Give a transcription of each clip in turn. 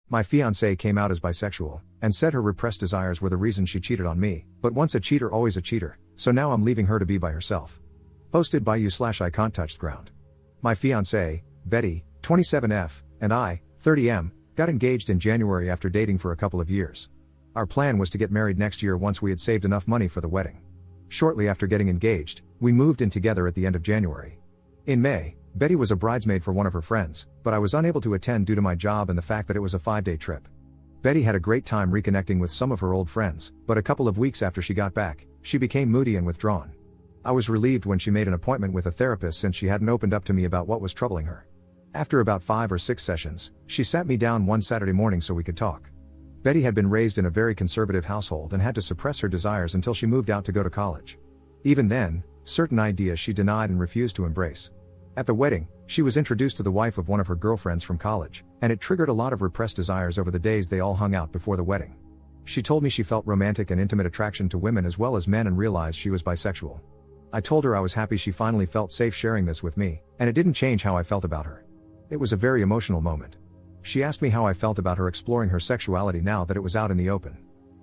My fiancée came out as bisexual, and said her repressed desires were the reason she cheated on me, but once a cheater always a cheater, so now I'm leaving her to be by herself. Posted by you/I can't touch the ground. My fiancée, Betty, 27F, and I, 30M, got engaged in January after dating for a couple of years. Our plan was to get married next year once we had saved enough money for the wedding. Shortly after getting engaged, we moved in together at the end of January. In May, Betty was a bridesmaid for one of her friends, but I was unable to attend due to my job and the fact that it was a 5-day trip. Betty had a great time reconnecting with some of her old friends, but a couple of weeks after she got back, she became moody and withdrawn. I was relieved when she made an appointment with a therapist since she hadn't opened up to me about what was troubling her. After about 5 or 6 sessions, she sat me down one Saturday morning so we could talk. Betty had been raised in a very conservative household and had to suppress her desires until she moved out to go to college. Even then, certain ideas she denied and refused to embrace. At the wedding, she was introduced to the wife of one of her girlfriends from college, and it triggered a lot of repressed desires over the days they all hung out before the wedding. She told me she felt romantic and intimate attraction to women as well as men and realized she was bisexual. I told her I was happy she finally felt safe sharing this with me, and it didn't change how I felt about her. It was a very emotional moment. She asked me how I felt about her exploring her sexuality now that it was out in the open.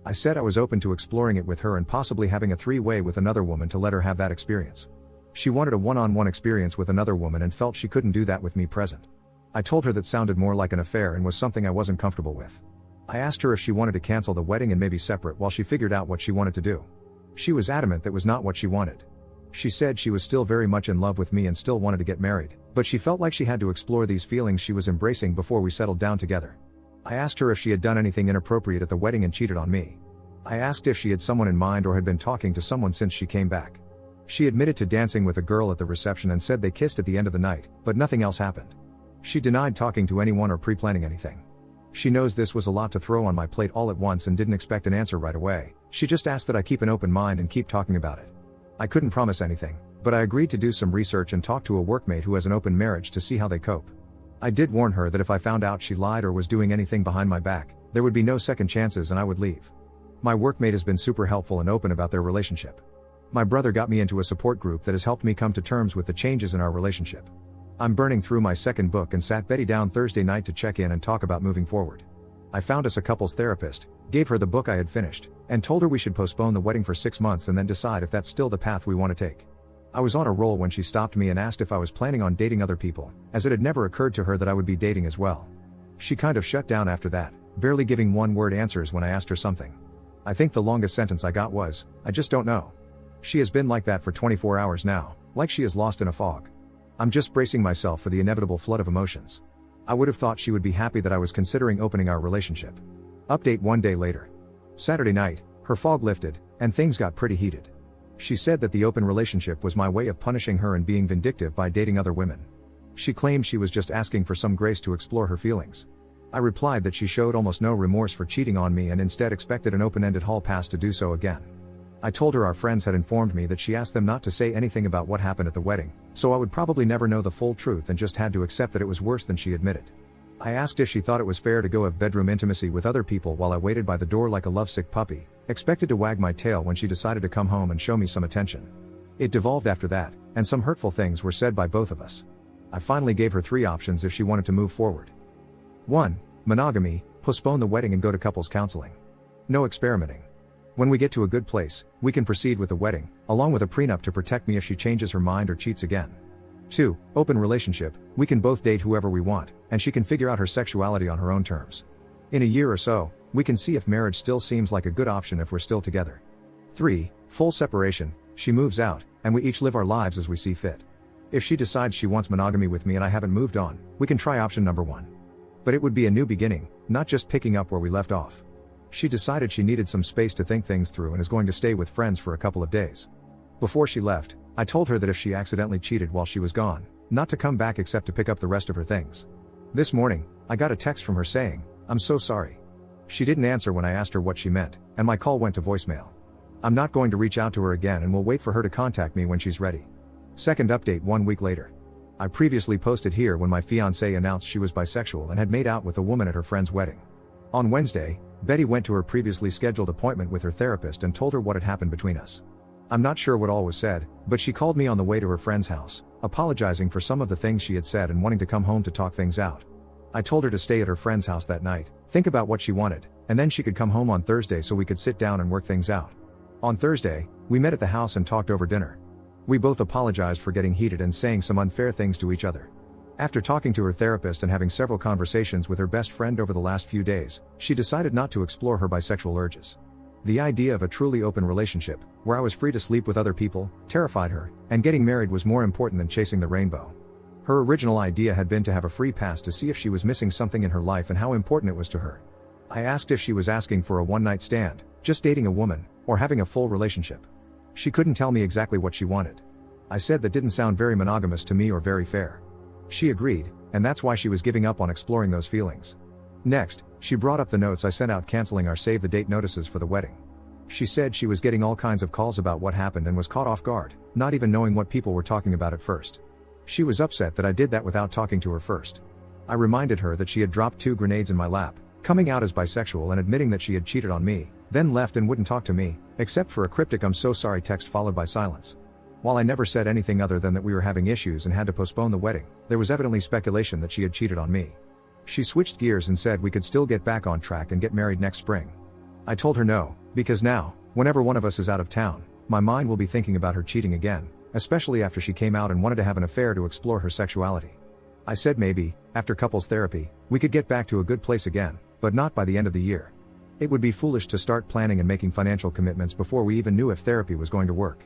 I said I was open to exploring it with her and possibly having a 3-way with another woman to let her have that experience. She wanted a one-on-one experience with another woman and felt she couldn't do that with me present. I told her that sounded more like an affair and was something I wasn't comfortable with. I asked her if she wanted to cancel the wedding and maybe separate while she figured out what she wanted to do. She was adamant that was not what she wanted. She said she was still very much in love with me and still wanted to get married, but she felt like she had to explore these feelings she was embracing before we settled down together. I asked her if she had done anything inappropriate at the wedding and cheated on me. I asked if she had someone in mind or had been talking to someone since she came back. She admitted to dancing with a girl at the reception and said they kissed at the end of the night, but nothing else happened. She denied talking to anyone or pre-planning anything. She knows this was a lot to throw on my plate all at once and didn't expect an answer right away. She just asked that I keep an open mind and keep talking about it. I couldn't promise anything, but I agreed to do some research and talk to a workmate who has an open marriage to see how they cope. I did warn her that if I found out she lied or was doing anything behind my back, there would be no second chances and I would leave. My workmate has been super helpful and open about their relationship. My brother got me into a support group that has helped me come to terms with the changes in our relationship. I'm burning through my second book and sat Betty down Thursday night to check in and talk about moving forward. I found us a couples therapist, gave her the book I had finished, and told her we should postpone the wedding for 6 months and then decide if that's still the path we want to take. I was on a roll when she stopped me and asked if I was planning on dating other people, as it had never occurred to her that I would be dating as well. She kind of shut down after that, barely giving one-word answers when I asked her something. I think the longest sentence I got was, "I just don't know." She has been like that for 24 hours now, like she is lost in a fog. I'm just bracing myself for the inevitable flood of emotions. I would have thought she would be happy that I was considering opening our relationship. Update 1 day later. Saturday night, her fog lifted, and things got pretty heated. She said that the open relationship was my way of punishing her and being vindictive by dating other women. She claimed she was just asking for some grace to explore her feelings. I replied that she showed almost no remorse for cheating on me and instead expected an open-ended hall pass to do so again. I told her our friends had informed me that she asked them not to say anything about what happened at the wedding, so I would probably never know the full truth and just had to accept that it was worse than she admitted. I asked if she thought it was fair to go have bedroom intimacy with other people while I waited by the door like a lovesick puppy, expected to wag my tail when she decided to come home and show me some attention. It devolved after that, and some hurtful things were said by both of us. I finally gave her 3 options if she wanted to move forward. 1. Monogamy, postpone the wedding and go to couples counseling. No experimenting. When we get to a good place, we can proceed with the wedding, along with a prenup to protect me if she changes her mind or cheats again. 2. Open relationship, we can both date whoever we want, and she can figure out her sexuality on her own terms. In a year or so, we can see if marriage still seems like a good option if we're still together. 3. Full separation, she moves out, and we each live our lives as we see fit. If she decides she wants monogamy with me and I haven't moved on, we can try option number 1. But it would be a new beginning, not just picking up where we left off. She decided she needed some space to think things through and is going to stay with friends for a couple of days. Before she left, I told her that if she accidentally cheated while she was gone, not to come back except to pick up the rest of her things. This morning, I got a text from her saying, "I'm so sorry." She didn't answer when I asked her what she meant, and my call went to voicemail. I'm not going to reach out to her again and will wait for her to contact me when she's ready. Second update 1 week later. I previously posted here when my fiancée announced she was bisexual and had made out with a woman at her friend's wedding. On Wednesday, Betty went to her previously scheduled appointment with her therapist and told her what had happened between us. I'm not sure what all was said, but she called me on the way to her friend's house, apologizing for some of the things she had said and wanting to come home to talk things out. I told her to stay at her friend's house that night, think about what she wanted, and then she could come home on Thursday so we could sit down and work things out. On Thursday, we met at the house and talked over dinner. We both apologized for getting heated and saying some unfair things to each other. After talking to her therapist and having several conversations with her best friend over the last few days, she decided not to explore her bisexual urges. The idea of a truly open relationship, where I was free to sleep with other people, terrified her, and getting married was more important than chasing the rainbow. Her original idea had been to have a free pass to see if she was missing something in her life and how important it was to her. I asked if she was asking for a one-night stand, just dating a woman, or having a full relationship. She couldn't tell me exactly what she wanted. I said that didn't sound very monogamous to me or very fair. She agreed, and that's why she was giving up on exploring those feelings. Next, she brought up the notes I sent out canceling our save the date notices for the wedding. She said she was getting all kinds of calls about what happened and was caught off guard, not even knowing what people were talking about at first. She was upset that I did that without talking to her first. I reminded her that she had dropped 2 grenades in my lap, coming out as bisexual and admitting that she had cheated on me, then left and wouldn't talk to me, except for a cryptic "I'm so sorry" text followed by silence. While I never said anything other than that we were having issues and had to postpone the wedding, there was evidently speculation that she had cheated on me. She switched gears and said we could still get back on track and get married next spring. I told her no, because now, whenever one of us is out of town, my mind will be thinking about her cheating again, especially after she came out and wanted to have an affair to explore her sexuality. I said maybe, after couples therapy, we could get back to a good place again, but not by the end of the year. It would be foolish to start planning and making financial commitments before we even knew if therapy was going to work.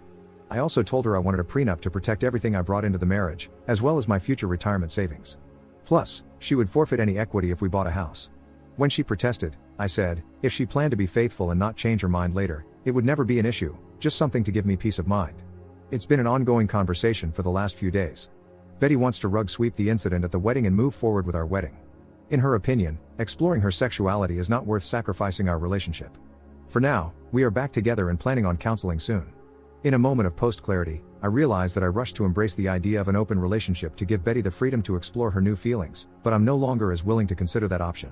I also told her I wanted a prenup to protect everything I brought into the marriage, as well as my future retirement savings. Plus, she would forfeit any equity if we bought a house. When she protested, I said, if she planned to be faithful and not change her mind later, it would never be an issue, just something to give me peace of mind. It's been an ongoing conversation for the last few days. Betty wants to rug sweep the incident at the wedding and move forward with our wedding. In her opinion, exploring her sexuality is not worth sacrificing our relationship. For now, we are back together and planning on counseling soon. In a moment of post-clarity, I realized that I rushed to embrace the idea of an open relationship to give Betty the freedom to explore her new feelings, but I'm no longer as willing to consider that option.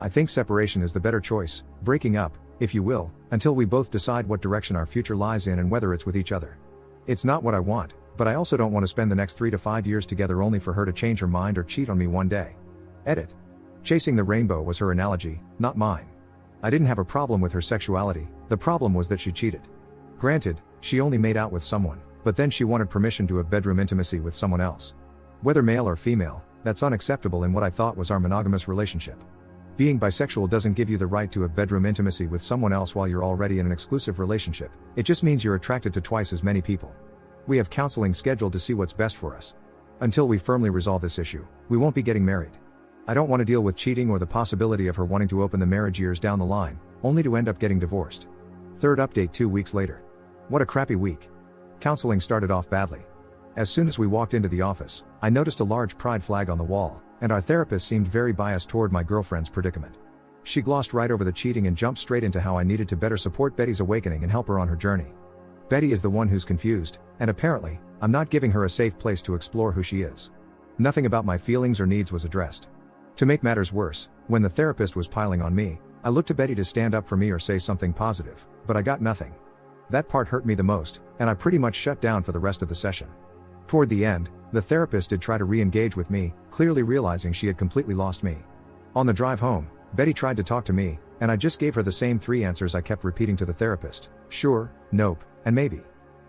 I think separation is the better choice, breaking up, if you will, until we both decide what direction our future lies in and whether it's with each other. It's not what I want, but I also don't want to spend the next 3 to 5 years together only for her to change her mind or cheat on me one day. Edit. Chasing the rainbow was her analogy, not mine. I didn't have a problem with her sexuality, the problem was that she cheated. Granted, she only made out with someone, but then she wanted permission to have bedroom intimacy with someone else. Whether male or female, that's unacceptable in what I thought was our monogamous relationship. Being bisexual doesn't give you the right to have bedroom intimacy with someone else while you're already in an exclusive relationship, it just means you're attracted to twice as many people. We have counseling scheduled to see what's best for us. Until we firmly resolve this issue, we won't be getting married. I don't want to deal with cheating or the possibility of her wanting to open the marriage years down the line, only to end up getting divorced. Third update 2 weeks later. What a crappy week. Counseling started off badly. As soon as we walked into the office, I noticed a large pride flag on the wall, and our therapist seemed very biased toward my girlfriend's predicament. She glossed right over the cheating and jumped straight into how I needed to better support Betty's awakening and help her on her journey. Betty is the one who's confused, and apparently, I'm not giving her a safe place to explore who she is. Nothing about my feelings or needs was addressed. To make matters worse, when the therapist was piling on me, I looked to Betty to stand up for me or say something positive, but I got nothing. That part hurt me the most, and I pretty much shut down for the rest of the session. Toward the end, the therapist did try to re-engage with me, clearly realizing she had completely lost me. On the drive home, Betty tried to talk to me, and I just gave her the same 3 answers I kept repeating to the therapist: sure, nope, and maybe.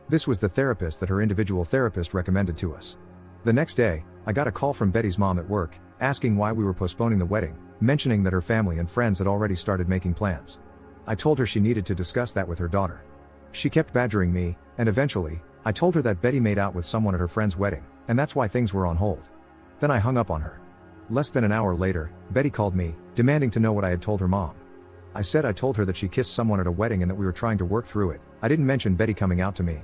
This was the therapist that her individual therapist recommended to us. The next day, I got a call from Betty's mom at work, asking why we were postponing the wedding, mentioning that her family and friends had already started making plans. I told her she needed to discuss that with her daughter. She kept badgering me, and eventually, I told her that Betty made out with someone at her friend's wedding, and that's why things were on hold. Then I hung up on her. Less than an hour later, Betty called me, demanding to know what I had told her mom. I said I told her that she kissed someone at a wedding and that we were trying to work through it. I didn't mention Betty coming out to me.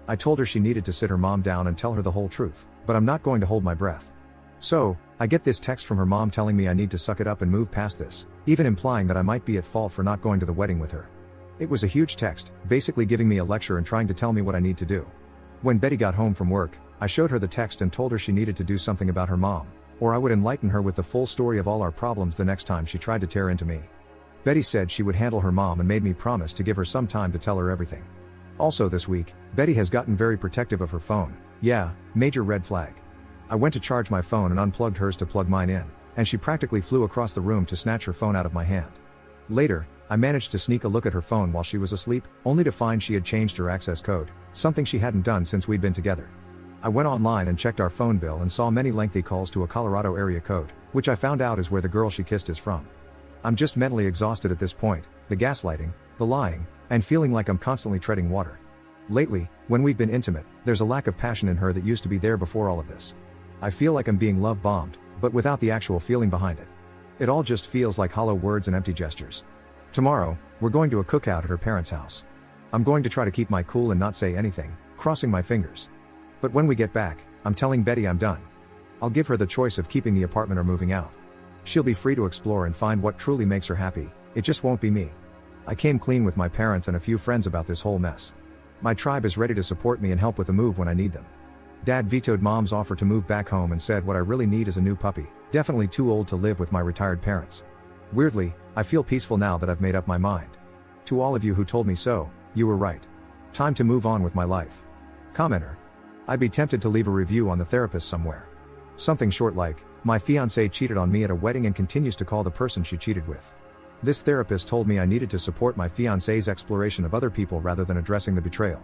I told her she needed to sit her mom down and tell her the whole truth, but I'm not going to hold my breath. So, I get this text from her mom telling me I need to suck it up and move past this, even implying that I might be at fault for not going to the wedding with her. It was a huge text, basically giving me a lecture and trying to tell me what I need to do. When Betty got home from work, I showed her the text and told her she needed to do something about her mom, or I would enlighten her with the full story of all our problems the next time she tried to tear into me. Betty said she would handle her mom and made me promise to give her some time to tell her everything. Also this week, Betty has gotten very protective of her phone. Yeah, major red flag. I went to charge my phone and unplugged hers to plug mine in, and she practically flew across the room to snatch her phone out of my hand. Later, I managed to sneak a look at her phone while she was asleep, only to find she had changed her access code, something she hadn't done since we'd been together. I went online and checked our phone bill and saw many lengthy calls to a Colorado area code, which I found out is where the girl she kissed is from. I'm just mentally exhausted at this point, the gaslighting, the lying, and feeling like I'm constantly treading water. Lately, when we've been intimate, there's a lack of passion in her that used to be there before all of this. I feel like I'm being love-bombed, but without the actual feeling behind it. It all just feels like hollow words and empty gestures. Tomorrow, we're going to a cookout at her parents' house. I'm going to try to keep my cool and not say anything, crossing my fingers. But when we get back, I'm telling Betty I'm done. I'll give her the choice of keeping the apartment or moving out. She'll be free to explore and find what truly makes her happy, it just won't be me. I came clean with my parents and a few friends about this whole mess. My tribe is ready to support me and help with the move when I need them. Dad vetoed Mom's offer to move back home and said what I really need is a new puppy, definitely too old to live with my retired parents. Weirdly, I feel peaceful now that I've made up my mind. To all of you who told me so, you were right. Time to move on with my life. Commenter. I'd be tempted to leave a review on the therapist somewhere. Something short like, my fiancée cheated on me at a wedding and continues to call the person she cheated with. This therapist told me I needed to support my fiancée's exploration of other people rather than addressing the betrayal.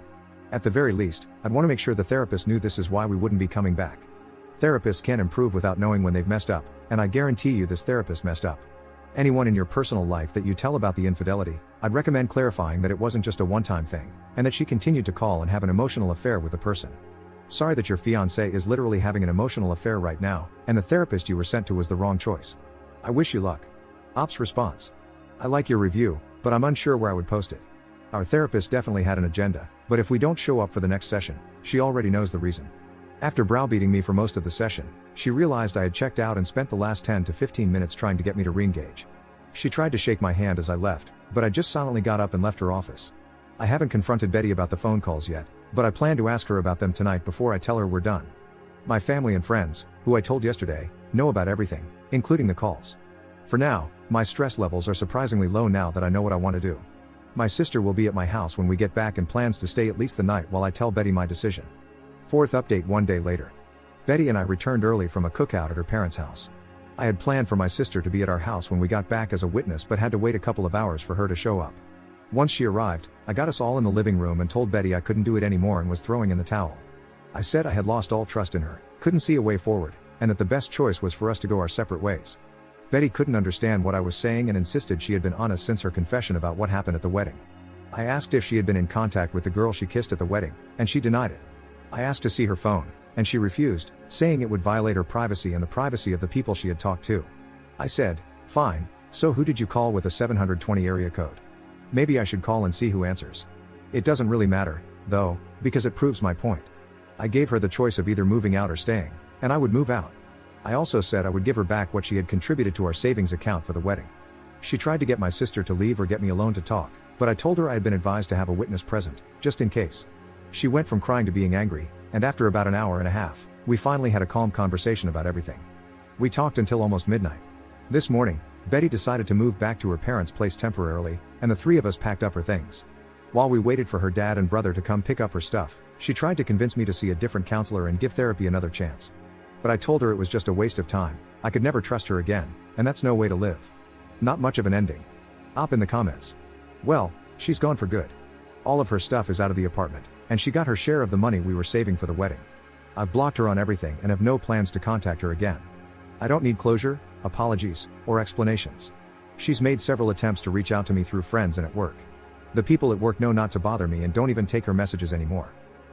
At the very least, I'd want to make sure the therapist knew this is why we wouldn't be coming back. Therapists can't improve without knowing when they've messed up, and I guarantee you this therapist messed up. Anyone in your personal life that you tell about the infidelity, I'd recommend clarifying that it wasn't just a one-time thing, and that she continued to call and have an emotional affair with the person. Sorry that your fiancé is literally having an emotional affair right now, and the therapist you were sent to was the wrong choice. I wish you luck. Ops response. I like your review, but I'm unsure where I would post it. Our therapist definitely had an agenda, but if we don't show up for the next session, she already knows the reason. After browbeating me for most of the session, she realized I had checked out and spent the last 10 to 15 minutes trying to get me to re-engage. She tried to shake my hand as I left, but I just silently got up and left her office. I haven't confronted Betty about the phone calls yet, but I plan to ask her about them tonight before I tell her we're done. My family and friends, who I told yesterday, know about everything, including the calls. For now, my stress levels are surprisingly low now that I know what I want to do. My sister will be at my house when we get back and plans to stay at least the night while I tell Betty my decision. Fourth update one day later. Betty and I returned early from a cookout at her parents' house. I had planned for my sister to be at our house when we got back as a witness but had to wait a couple of hours for her to show up. Once she arrived, I got us all in the living room and told Betty I couldn't do it anymore and was throwing in the towel. I said I had lost all trust in her, couldn't see a way forward, and that the best choice was for us to go our separate ways. Betty couldn't understand what I was saying and insisted she had been honest since her confession about what happened at the wedding. I asked if she had been in contact with the girl she kissed at the wedding, and she denied it. I asked to see her phone, and she refused, saying it would violate her privacy and the privacy of the people she had talked to. I said, fine, so who did you call with a 720 area code? Maybe I should call and see who answers. It doesn't really matter, though, because it proves my point. I gave her the choice of either moving out or staying, and I would move out. I also said I would give her back what she had contributed to our savings account for the wedding. She tried to get my sister to leave or get me alone to talk, but I told her I had been advised to have a witness present, just in case. She went from crying to being angry, and after about an hour and a half, we finally had a calm conversation about everything. We talked until almost midnight. This morning, Betty decided to move back to her parents' place temporarily, and the three of us packed up her things. While we waited for her dad and brother to come pick up her stuff, she tried to convince me to see a different counselor and give therapy another chance. But I told her it was just a waste of time, I could never trust her again, and that's no way to live. Not much of an ending. Op in the comments. Well, she's gone for good. All of her stuff is out of the apartment, and she got her share of the money we were saving for the wedding. I've blocked her on everything and have no plans to contact her again. I don't need closure, apologies, or explanations. She's made several attempts to reach out to me through friends and at work. The people at work know not to bother me and don't even take her messages anymore.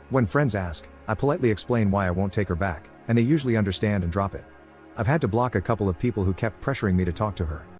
When friends ask, I politely explain why I won't take her back, and they usually understand and drop it. I've had to block a couple of people who kept pressuring me to talk to her.